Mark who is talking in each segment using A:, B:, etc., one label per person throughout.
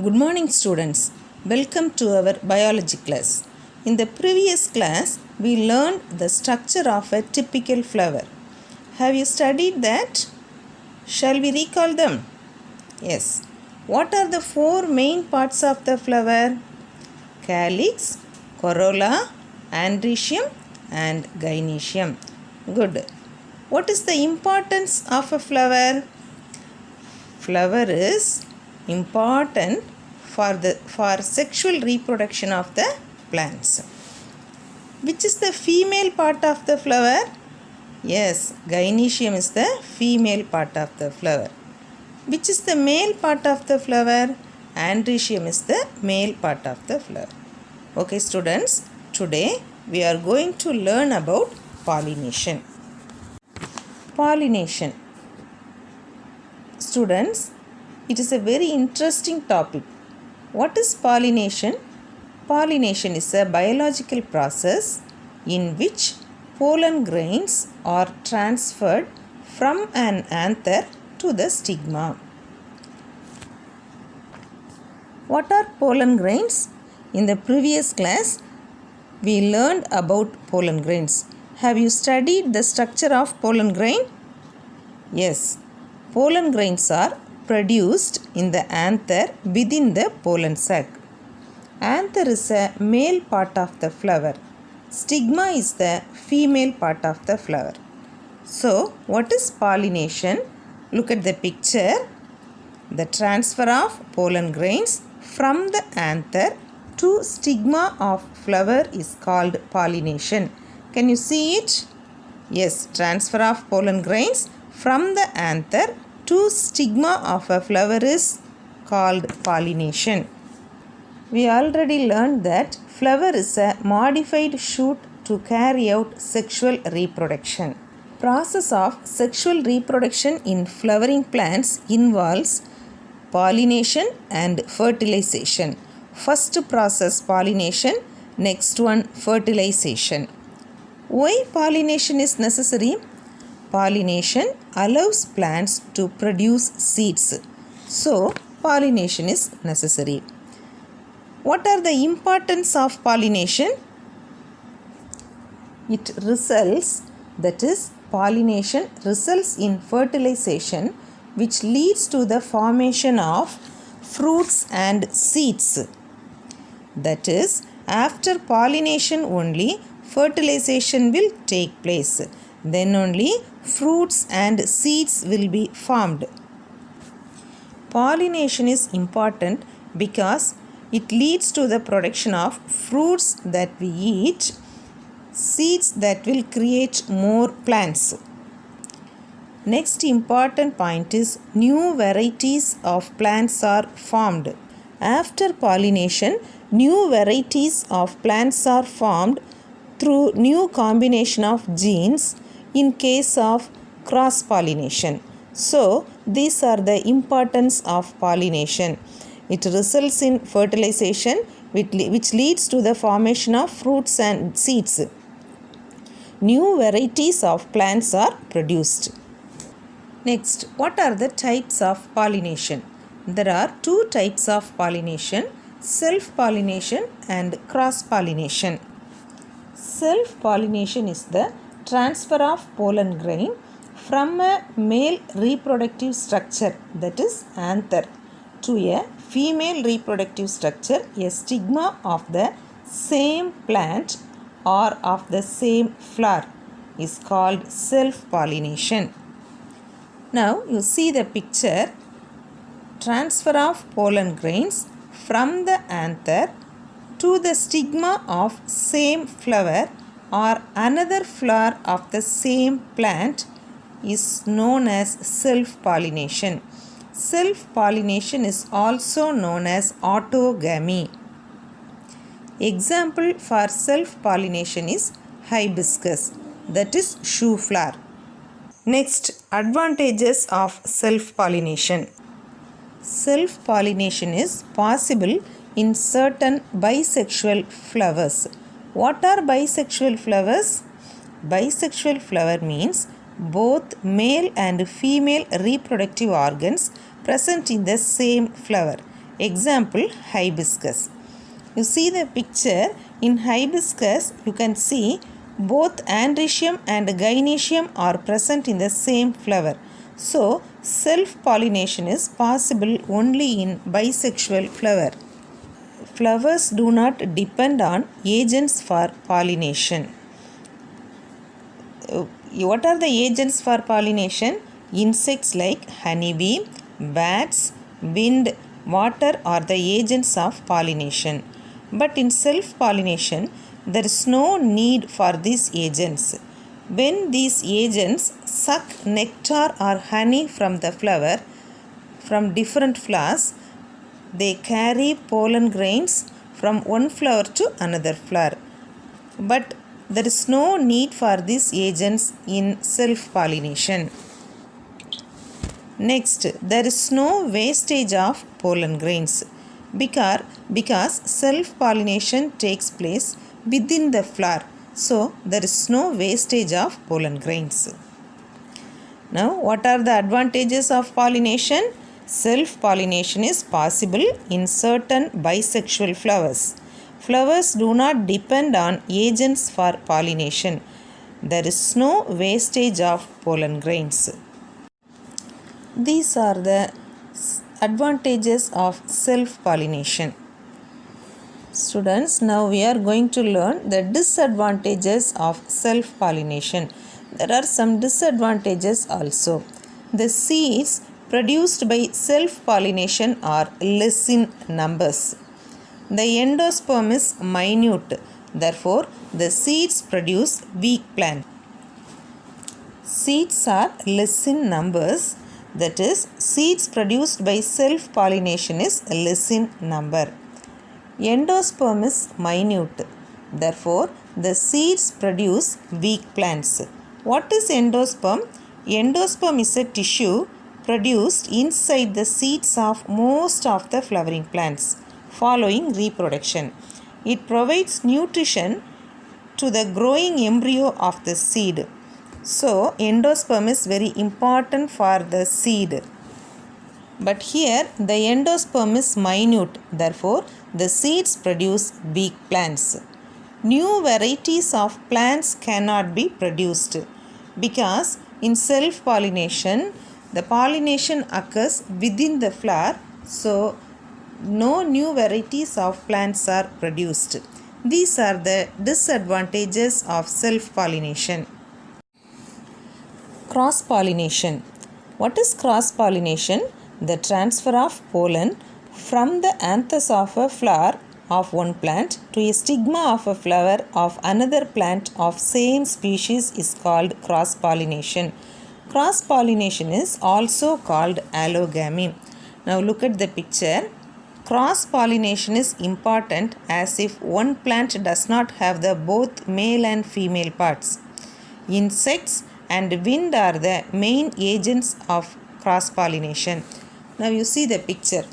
A: Good morning students. Welcome to our biology class. In the previous class, we learned the structure of a typical flower. Have you studied that? Shall we recall them? Yes. What are the four main parts of the flower? Calyx, corolla, androecium and gynoecium. Good. What is the importance of a flower? Flower is important for sexual reproduction of the plants. Which is the female part of the flower? Yes, gynoecium is the female part of the flower. Which is the male part of the flower? Androecium is the male part of the flower. Okay students, today we are going to learn about pollination. Pollination. Students, it is a very interesting topic. What is pollination? Pollination is a biological process in which pollen grains are transferred from an anther to the stigma. What are pollen grains? In the previous class, we learned about pollen grains. Have you studied the structure of pollen grain? Yes. Pollen grains are produced in the anther within the pollen sac. Anther is a male part of the flower. Stigma is the female part of the flower. So, what is pollination? Look at the picture. The transfer of pollen grains from the anther to stigma of flower is called pollination. Can you see it? Yes, transfer of pollen grains from the anther to stigma of a flower is called pollination. We already learned that flower is a modified shoot to carry out sexual reproduction. Process of sexual reproduction in flowering plants involves pollination and fertilization. First process pollination, next one fertilization. Why pollination is necessary? Pollination allows plants to produce seeds. So, pollination is necessary. What are the importance of pollination? It results, that is, pollination results in fertilization, which leads to the formation of fruits and seeds. That is, after pollination only, fertilization will take place. Then only fruits and seeds will be formed. Pollination is important because it leads to the production of fruits that we eat, seeds that will create more plants. Next important point is new varieties of plants are formed. After pollination, new varieties of plants are formed through new combination of genes in case of cross-pollination. So, these are the importance of pollination. It results in fertilization which leads to the formation of fruits and seeds. New varieties of plants are produced. Next, what are the types of pollination? There are two types of pollination, self-pollination and cross-pollination. Self-pollination is the transfer of pollen grain from a male reproductive structure, that is anther, to a female reproductive structure, a stigma of the same plant or of the same flower is called self-pollination. Now you see the picture. Transfer of pollen grains from the anther to the stigma of same flower or another flower of the same plant is known as self-pollination. Self-pollination is also known as autogamy. Example for self-pollination is hibiscus, that is shoe flower. Next, advantages of self-pollination. Self-pollination is possible in certain bisexual flowers. What are bisexual flowers? Bisexual flower means both male and female reproductive organs present in the same flower. Example, hibiscus. You see the picture. In hibiscus, you can see both androecium and gynoecium are present in the same flower. So, self-pollination is possible only in bisexual flower. Flowers do not depend on agents for pollination. What are the agents for pollination? Insects like honeybee, bats, wind, water are the agents of pollination. But in self-pollination, there is no need for these agents. When these agents suck nectar or honey from the flower, from different flowers, they carry pollen grains from one flower to another flower. But there is no need for these agents in self-pollination. Next, there is no wastage of pollen grains because self-pollination takes place within the flower. So, there is no wastage of pollen grains. Now, what are the advantages of pollination? Self-pollination is possible in certain bisexual flowers. Flowers do not depend on agents for pollination. There is no wastage of pollen grains. These are the advantages of self-pollination. Students, now we are going to learn the disadvantages of self-pollination. There are some disadvantages also. The seeds produced by self-pollination are less in numbers. The endosperm is minute, therefore the seeds produce weak plants. Seeds are less in numbers, that is, seeds produced by self-pollination is less in number. Endosperm is minute, therefore the seeds produce weak plants. What is endosperm? Endosperm is a tissue produced inside the seeds of most of the flowering plants following reproduction. It provides nutrition to the growing embryo of the seed. So, endosperm is very important for the seed. But here the endosperm is minute, therefore the seeds produce weak plants. New varieties of plants cannot be produced because in self-pollination, the pollination occurs within the flower, so no new varieties of plants are produced. These are the disadvantages of self-pollination. Cross-pollination. What is cross-pollination? The transfer of pollen from the anthers of a flower of one plant to a stigma of a flower of another plant of same species is called cross-pollination. Cross-pollination is also called allogamy. Now look at the picture. Cross-pollination is important as if one plant does not have the both male and female parts. Insects and wind are the main agents of cross-pollination. Now you see the picture.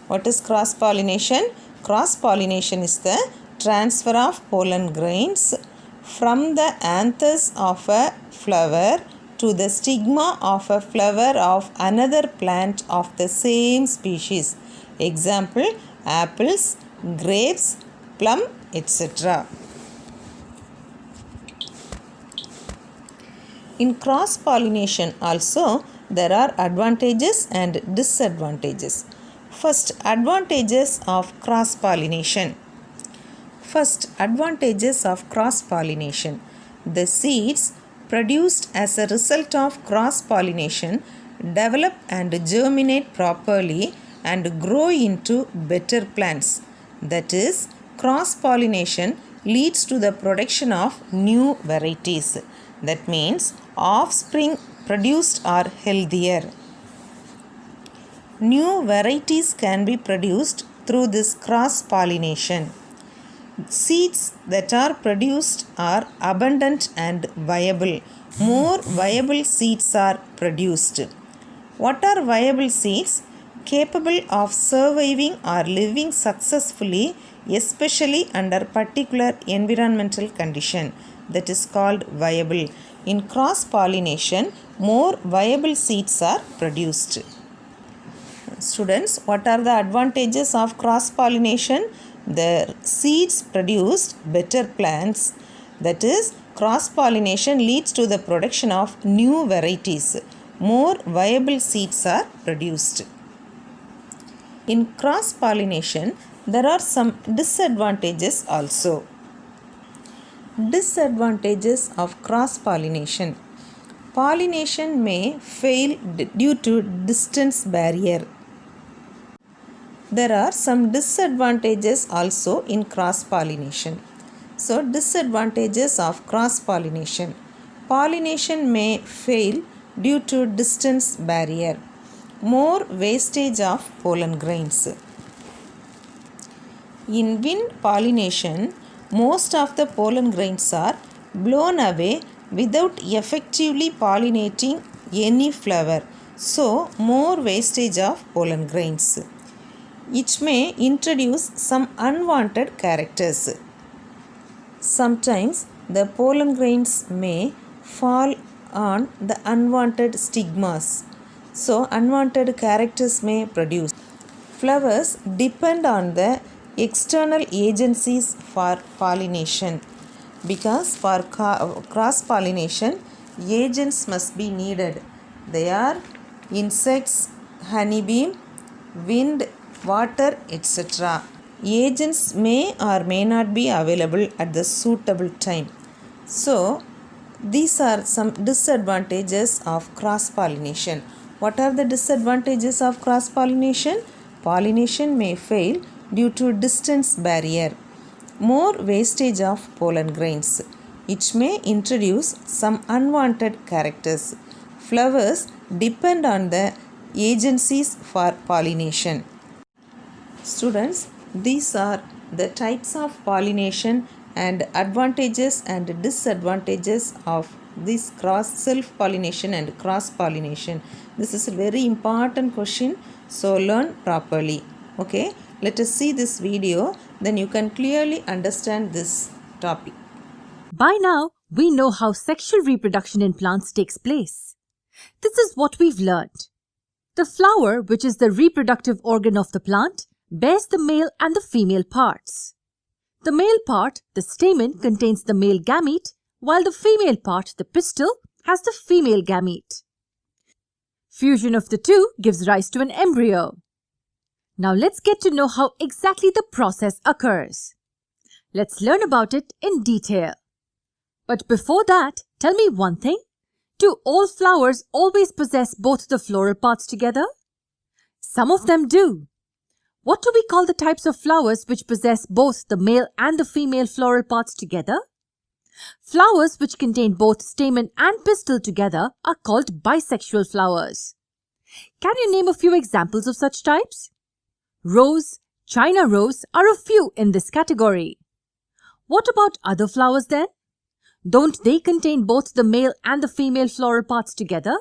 A: What is cross-pollination? Cross-pollination is the transfer of pollen grains from the anthers of a flower to the stigma of a flower of another plant of the same species. Example, apples, grapes, plum, etc. In cross-pollination also, there are advantages and disadvantages. First, advantages of cross-pollination. First, advantages of cross-pollination. The seeds produced as a result of cross-pollination develop and germinate properly and grow into better plants. That is, cross-pollination leads to the production of new varieties. That means offspring produced are healthier. New varieties can be produced through this cross-pollination. Seeds that are produced are abundant and viable. More viable seeds are produced. What are viable seeds? Capable of surviving or living successfully, especially under particular environmental condition. That is called viable. In cross-pollination, more viable seeds are produced. Students, what are the advantages of cross-pollination? The seeds produced better plants. That is, cross-pollination leads to the production of new varieties. More viable seeds are produced. In cross-pollination, there are some disadvantages also. Disadvantages of cross-pollination. Pollination may fail due to distance barrier. There are some disadvantages also in cross-pollination. So, disadvantages of cross-pollination. Pollination may fail due to distance barrier. More wastage of pollen grains. In wind pollination, most of the pollen grains are blown away without effectively pollinating any flower. So, more wastage of pollen grains. It may introduce some unwanted characters. Sometimes the pollen grains may fall on the unwanted stigmas. So, unwanted characters may produce. Flowers depend on the external agencies for pollination, because for cross-pollination, agents must be needed. They are insects, honeybee, wind, water, etc. Agents may or may not be available at the suitable time. So, these are some disadvantages of cross-pollination. What are the disadvantages of cross-pollination? Pollination may fail due to distance barrier. More wastage of pollen grains. It may introduce some unwanted characters. Flowers depend on the agencies for pollination. Students, these are the types of pollination and advantages and disadvantages of this self-pollination and cross-pollination. This is a very important question, so learn properly. Okay, let us see this video, then you can clearly understand this topic.
B: By now, we know how sexual reproduction in plants takes place. This is what we've learned. The flower, which is the reproductive organ of the plant, bears the male and the female parts. The male part, the stamen, contains the male gamete, while the female part, the pistil, has the female gamete. Fusion of the two gives rise to an embryo. Now let's get to know how exactly the process occurs. Let's learn about it in detail. But before that, tell me one thing. Do all flowers always possess both the floral parts together? Some of them do. What do we call the types of flowers which possess both the male and the female floral parts together? Flowers which contain both stamen and pistil together are called bisexual flowers. Can you name a few examples of such types? Rose, China rose are a few in this category. What about other flowers then? Don't they contain both the male and the female floral parts together?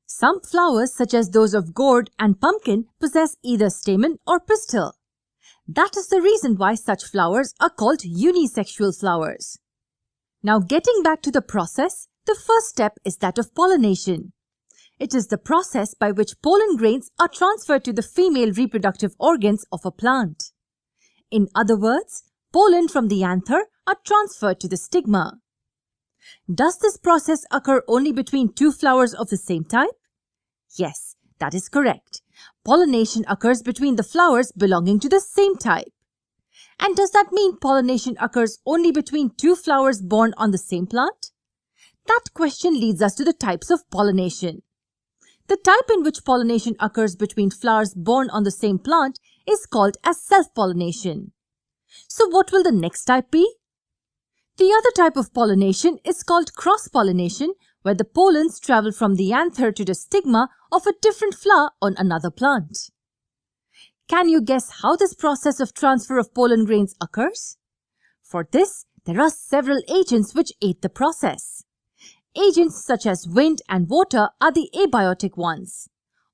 B: Some flowers, such as those of gourd and pumpkin, possess either stamen or pistil. That is the reason why such flowers are called unisexual flowers. Now, getting back to the process, the first step is that of pollination. It is the process by which pollen grains are transferred to the female reproductive organs of a plant. In other words, pollen from the anther are transferred to the stigma. Does this process occur only between two flowers of the same type? Yes, that is correct. Pollination occurs between the flowers belonging to the same type. And does that mean pollination occurs only between two flowers born on the same plant? That question leads us to the types of pollination. The type in which pollination occurs between flowers born on the same plant is called as self-pollination. So what will the next type be? The other type of pollination is called cross-pollination, where the pollens travel from the anther to the stigma of a different flower on another plant. Can you guess how this process of transfer of pollen grains occurs? For this, there are several agents which aid the process. Agents such as wind and water are the abiotic ones.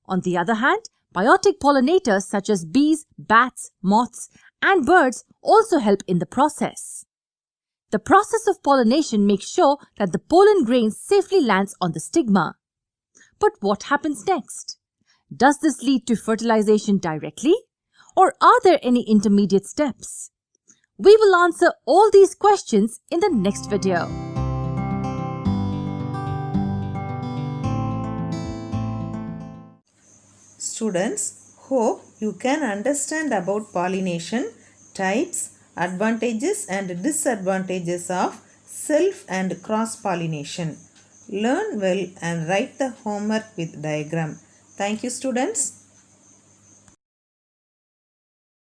B: On the other hand, biotic pollinators such as bees, bats, moths, and birds also help in the process. The process of pollination makes sure that the pollen grain safely lands on the stigma. But what happens next? Does this lead to fertilization directly? Or are there any intermediate steps? We will answer all these questions in the next video.
A: Students, hope you can understand about pollination, types, advantages and disadvantages of self and cross pollination. Learn well and write the homework with diagram. Thank you, students.